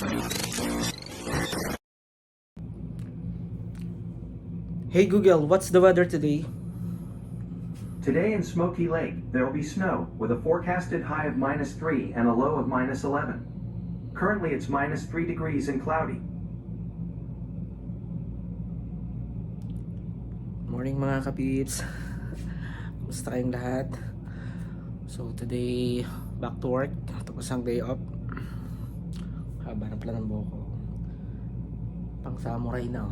Hey Google, what's the weather today? Today in Smoky Lake, there will be snow with a forecasted high of -3 and a low of -11. Currently it's -3 degrees and cloudy. Morning mga kapips. Kumusta kayong lahat? So today, back to work. Tapos ang day off. Haba na pala ng buhok ko. Pang samurai na.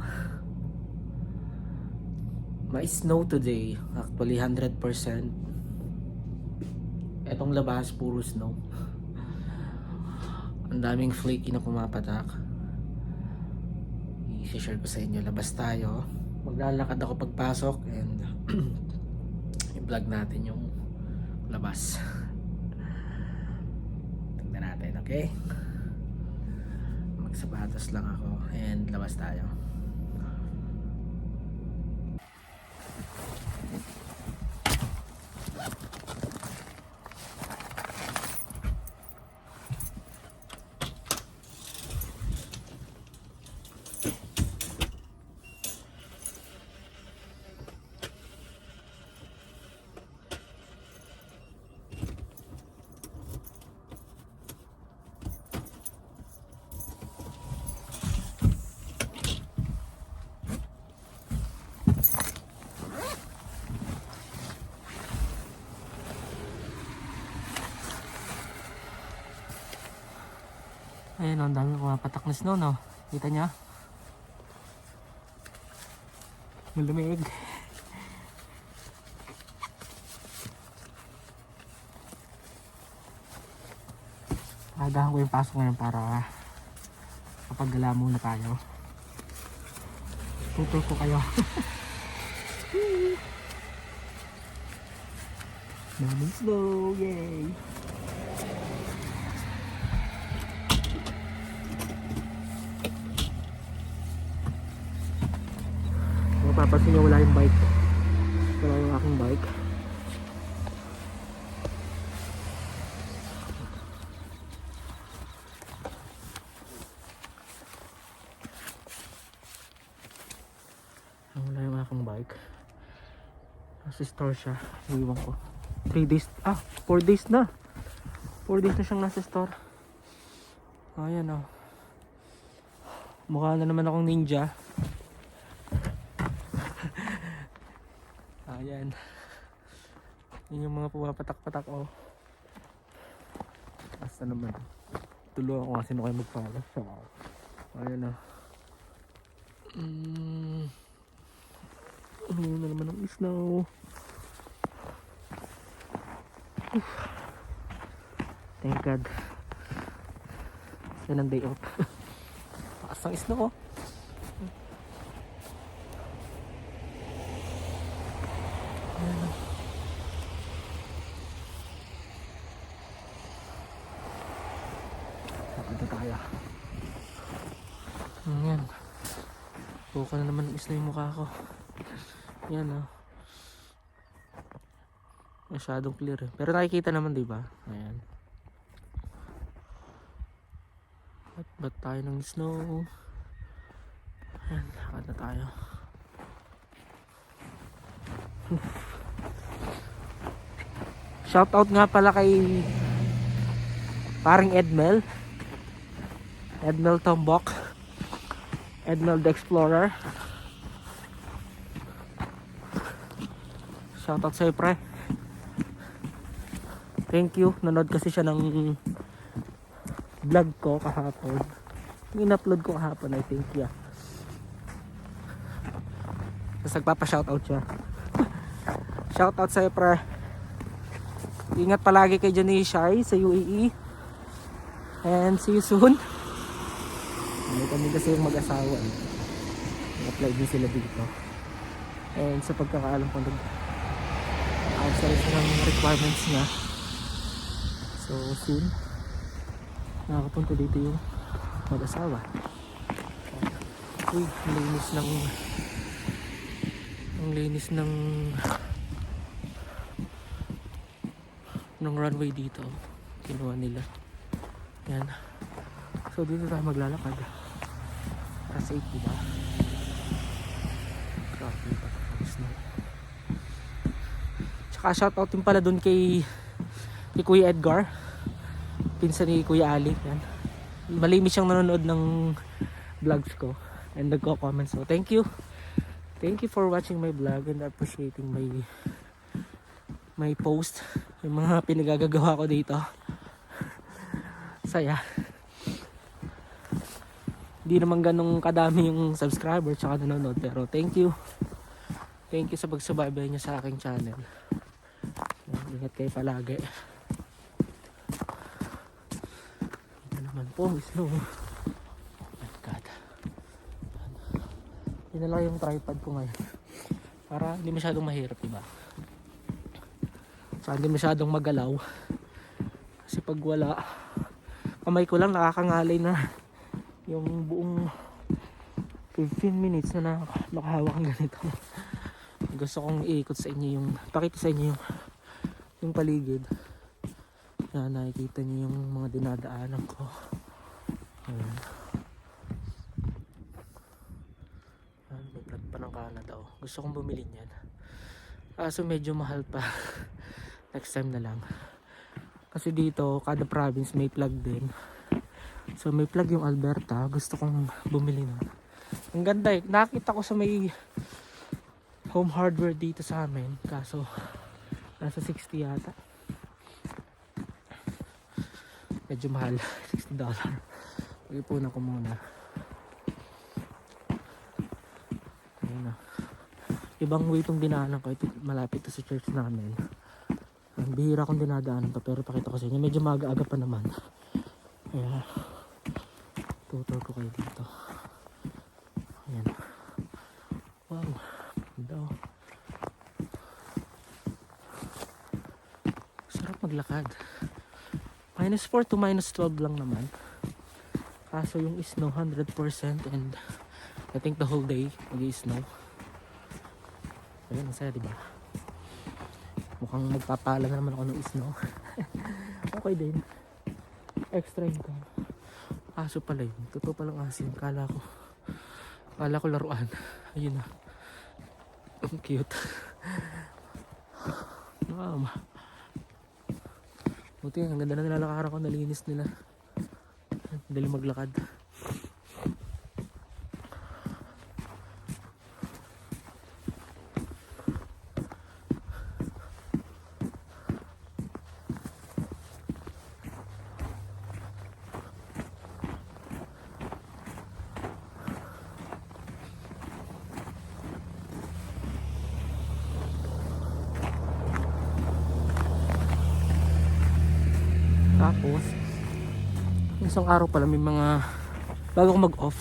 May snow today. Actually 100%. Etong labas puro snow. Ang daming flaky na pumapatak. I-share ko sa inyo. Labas tayo. Maglalakad ako pagpasok and i-vlog natin yung labas. Tingnan natin, okay? Magsapatos lang ako and labas tayo. Ayun, ang dami pumapatak na snow, no? Kita niya? Malamig. Agahan ko yung pasok ngayon para kapag gala muna tayo. Tutur ko kayo. Daming snow, yay! Mapapansin nyo wala yung bike. Wala yung aking bike. Wala yung aking bike. Nasa store siya. Iwan ko. 3 days. 4 days na. 4 days na siyang nasa store. Ayan o. Mukha na naman akong ninja. Ayan. Yun yung mga pumapatak-patak oh. Basta naman. Tulungan ko kasi sino kayo magpala. So, ayan oh. Ano na naman ang snow. Thank God. Yan ang day off. Taas ang snow oh. Dito tayo. Ayan. Buka na naman is na yung mukha ko. Yan oh. Masyadong clear eh. Pero nakikita naman diba? Ayan. Ba't tayo ng snow? Ayan. Lakad na tayo. Shoutout nga pala kay paring Edmel Tombok, Edmel the Explorer. Shoutout sa'yo pre. Thank you. Nanood kasi siya ng vlog ko kahapon. Yung in-upload ko kahapon I think yeah. Tapos nagpapa-shoutout siya. Shoutout sa'yo pre. Ingat palagi kay Johnny Shai sa UAE. And see you soon. May kami kasi yung mag-asawa eh. Nag-apply din sila dito. And sa pagkakaalam ko ayos na rin ng requirements niya. So soon nakakapunta dito yung mag-asawa. Uy, ang linis ng runway dito. Kinuha nila. Yan. So So dito tayo maglalakad para safe, diba? Grabe pa ang snow. Tsaka shoutout din pala dun kay Kuya Edgar, pinsan ni Kuya Ali. Yan. Malimit siyang nanonood ng vlogs ko and nagko-comment. So thank you for watching my vlog and appreciating my post, yung mga pinagagagawa ko dito. Saya. Hindi naman ganong kadami yung subscriber tsaka nanonood, pero thank you sa pagsubaybay niyo sa aking channel. Ingat kayo palagi. Ito naman po snow. Oh my god. Yun na lang yung tripod ko ngayon para hindi masyadong mahirap, diba? So hindi masyadong magalaw kasi pag wala, kamay ko lang nakakangalay na yung buong 15 minutes na nakahawak ng ganito. Gusto kong iikot sa inyo pakita sa inyo yung paligid na nakikita niyo yung mga dinadaanan ko. Ayan. May plug pa ng Canada, oh. Gusto kong bumili niyan, kaso medyo mahal pa. Next time na lang, kasi dito kada province may plug din. So may plug yung Alberta, gusto kong bumili na. Ang ganda eh, nakita ko sa may Home Hardware dito sa amin, kaso nasa 60 yata. Medyo mahal, $60. Pag-ipunan ko muna. Ayun na. Ibang way itong dinaanan ko, ito malapit to sa church namin. Ang bihira kong dinadaanan to, pero pakita ko sa inyo, medyo maaga-aga pa naman. Kaya tutor ko kayo dito. Ayan. Wow, ganda oh. Sarap maglakad. -4 to -12 lang naman, kaso yung snow 100% and I think the whole day mag-i-snow. Ayun, ang saya, diba? Mukhang magpapala na naman ako ng snow. Okay din, extra income. Aso pala yun, totoo palang asin. Kala ko laruan. Ayun na, ang cute. Wow, buti ang ganda na nilalakaran ko, nalinis nila. Dali maglakad. Tapos isang araw pala may mga, bago ko mag-off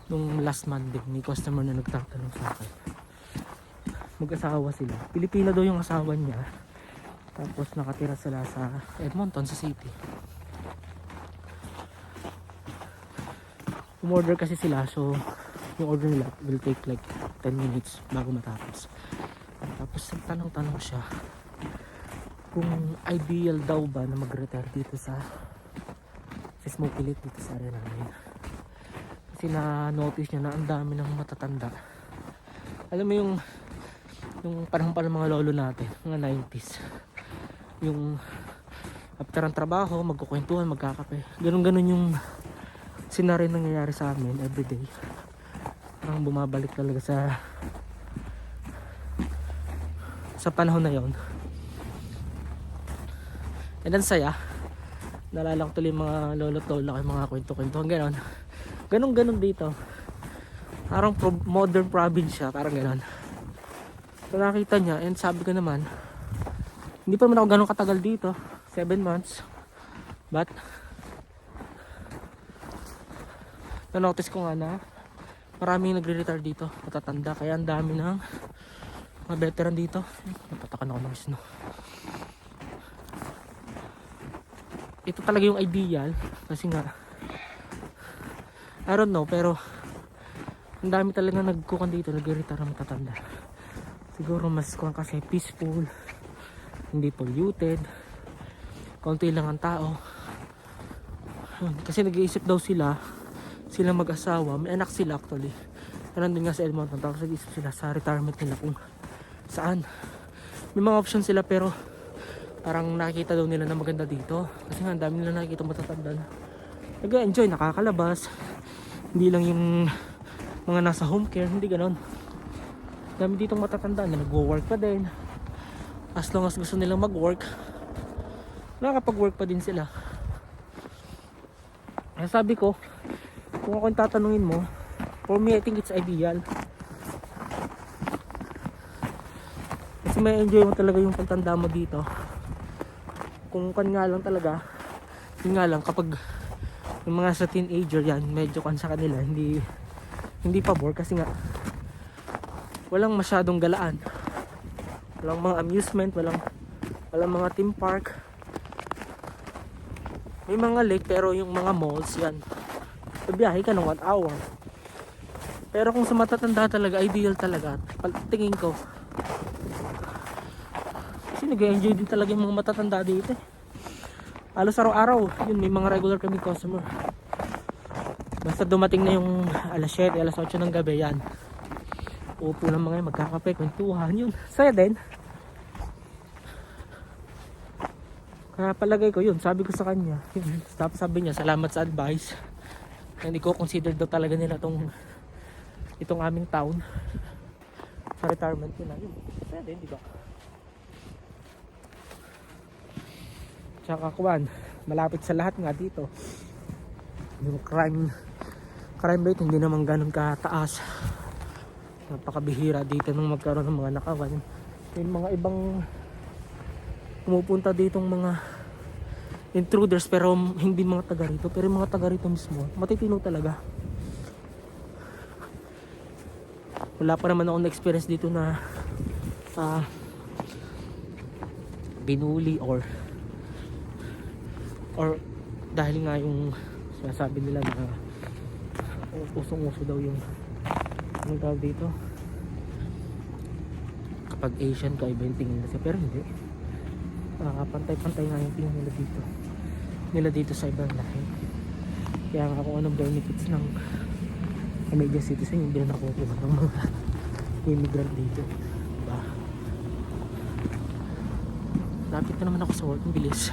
nung last Monday, may customer na nagtatanong sa akin. Mag-asawa sila, Pilipino daw yung asawa niya, tapos nakatira sila sa Edmonton, sa city. Umorder kasi sila, so yung order nila will take like 10 minutes bago matapos. Tapos tanong siya kung ideal daw ba na mag-retire dito sa Smoky Lake, dito sa area namin. Kasi na-notice niya na ang dami ng matatanda. Alam mo yung panahon pa ng mga lolo natin, mga 90s. Yung after ang trabaho, magkukwentuhan, magkakape. Ganun yung scenario nangyayari sa amin everyday. Parang bumabalik talaga sa panahon na yon. And then saya, naalala ko tuloy yung mga lolo't lola ko, mga kwento-kwento, ganon dito. Parang modern province siya, parang ganon. So nakita niya, and sabi ko naman, hindi pa naman ako ganon katagal dito, 7 months. But na-notice ko nga na maraming nagre-retire dito, matatanda, kaya ang dami ng mga veteran dito. Napatakan ako ng snow. Ito talaga yung ideal, kasi nga I don't know, pero ang dami talaga nagkukan dito, nagre-retire ang matatanda. Siguro mas kuhan kasi peaceful, hindi polluted, konti lang ang tao. Kasi nag-iisip daw sila mag-asawa, may anak sila actually. Nandun nga sa Edmonton, tapos nag-iisip sila sa retirement nila kung saan. May mga option sila pero parang nakikita daw nila na maganda dito. Kasi nga ang dami nila nakikita matatanda na nag-enjoy, nakakalabas. Hindi lang yung mga nasa home care, hindi ganon. Dami ditong matatanda na nag-work pa din. As long as gusto nilang mag-work, nakakapag-work pa din sila. Kaya sabi ko, kung ako yung tatanungin mo, for me I think it's ideal. Kasi may enjoy mo talaga yung pagtanda mo dito. Kung kan nga lang talaga, yun nga lang kapag yung mga sa teenager yan, medyo kan sa kanila, hindi pabor kasi nga walang masyadong galaan. Walang mga amusement, walang mga theme park. May mga lake pero yung mga malls yan, biyahe ka ng 1 hour. Pero kung sa matatanda talaga, ideal talaga tingin ko. Kasi nag-enjoy din talaga yung mga matatanda dito eh. Halos araw-araw yun, may mga regular kami customer. Basta dumating na yung alas 7, alas 8 ng gabi yan, upo ng mga yun, magkakape, kwentuhan, yun saya din. Kaya palagay ko yun, sabi ko sa kanya yun, tapos sabi niya salamat sa advice. Hindi ko consider daw talaga nila itong aming town sa retirement nila. Yun, saya din, di ba? Tsaka kuwan, malapit sa lahat nga dito. Yung crime rate hindi naman ganun kataas. Napakabihira dito nung magkaroon ng mga nakawan. Yung mga ibang pumupunta ditong mga intruders pero hindi mga taga rito, pero yung mga taga rito mismo matitino talaga. Wala pa naman akong na-experience dito na binuli or dahil nga yung sinasabi nila na usong-uso daw yung anong tawag dito, kapag Asian ka iba yung tingin nila, pero hindi. Pantay-pantay nga yung tingin nila dito sa ibang lahi. Kaya nga kung anong benefits ng Canadian citizen hindi na nakukuha ng mga immigrant dito, diba? Lapit na naman ako sa work, ang bilis.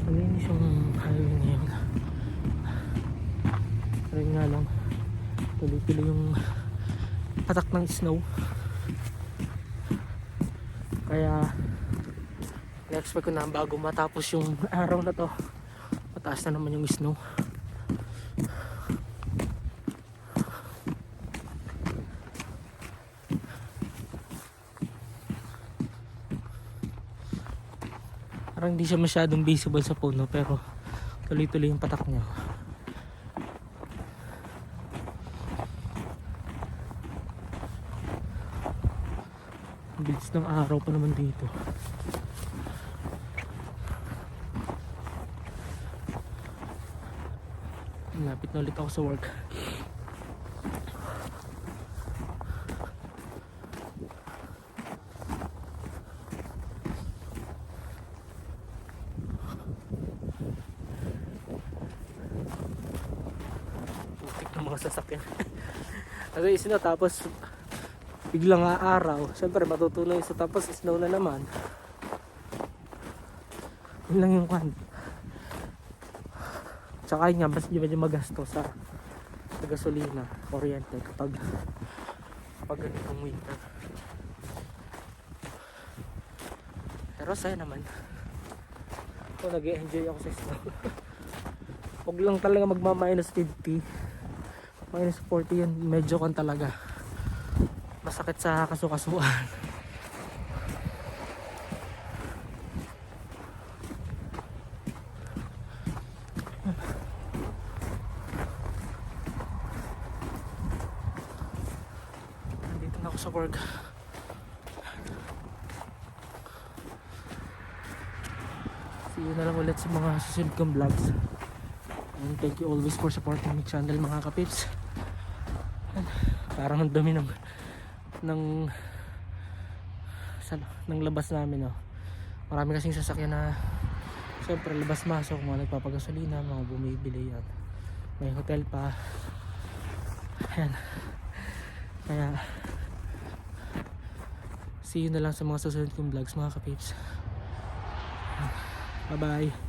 Malinis yung highway ngayon. Pero nga lang, tuloy-tuloy yung patak ng snow. Kaya na-expect ko na bago matapos yung araw na to, mataas na naman yung snow. Parang hindi siya masyadong visible sa phone, no? Pero tuloy-tuloy yung patak niya. Ang bilis ng araw pa naman dito. Lapit na ulit ako sa work. Putik ng mga sasakyan. Kasi snow tapos biglang araw. Siyempre matutuloy sa tapos snow na naman. Yun lang yung kwan. Tsaka yun nga, mas medyo magasto sa gasolina, kuryente kapag ganitong winter. Pero saya naman. So nag-e-enjoy ako sa snow. Huwag lang talaga magma-minus 50. Minus 40 yun, medyo kan talaga. Masakit sa kasukasuan. Nandito na ako sa work. See you na lang ulit sa mga susunod kong vlogs. And thank you always for supporting my channel mga kapips. Parang ang dami ng labas namin, oh. Marami kasing sasakyan na siyempre labas-masok, mga nagpapagasolina, mga bumibili at may hotel pa. Ayan. Kaya see you na lang sa mga susunod kong vlogs mga kapips. Bye bye.